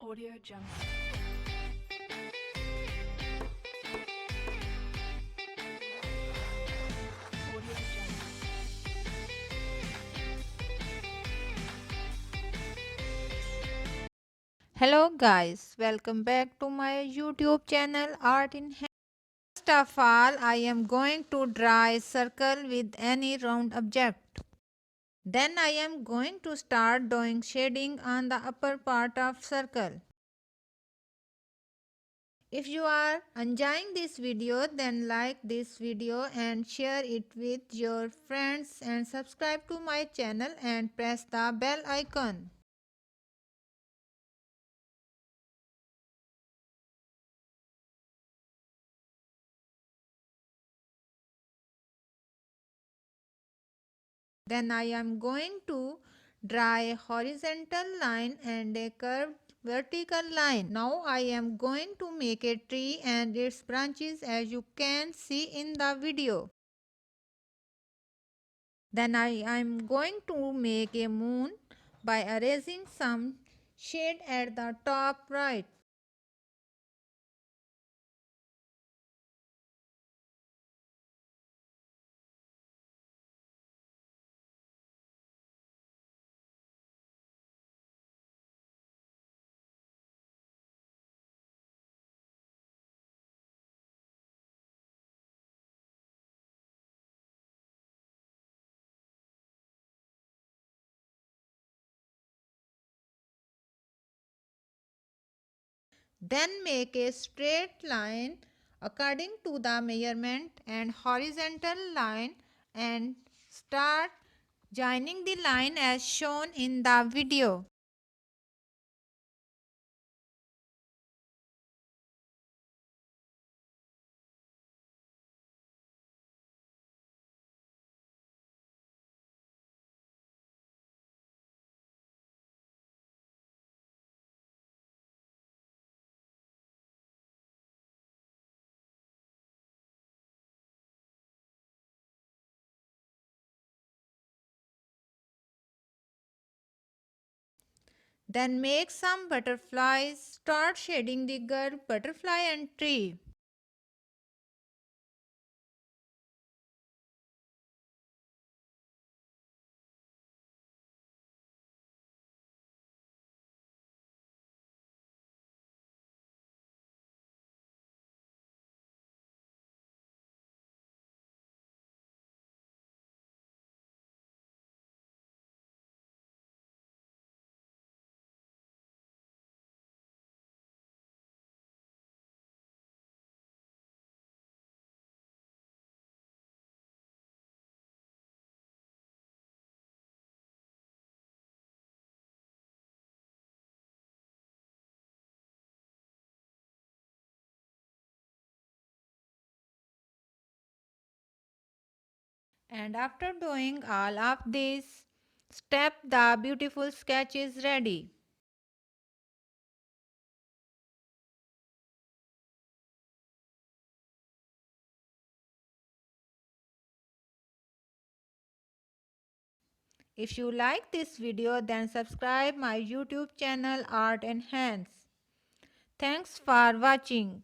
Audio Jungle. Audio Jungle. Hello guys, welcome back to my YouTube channel Art in Hand. First of all, I am going to draw a circle with any round object. Then I am going to start doing shading on the upper part of circle. If you are enjoying this video, then like this video and share it with your friends and subscribe to my channel and press the bell icon. Then I am going to draw a horizontal line and a curved vertical line. Now I am going to make a tree and its branches as you can see in the video. Then I am going to make a moon by erasing some shade at the top right. Then make a straight line according to the measurement and horizontal line and start joining the line as shown in the video. Then make some butterflies. Start shading the girl, butterfly and tree. And after doing all of this step, the beautiful sketch is ready. If you like this video, then subscribe my YouTube channel Art and Hands. Thanks for watching.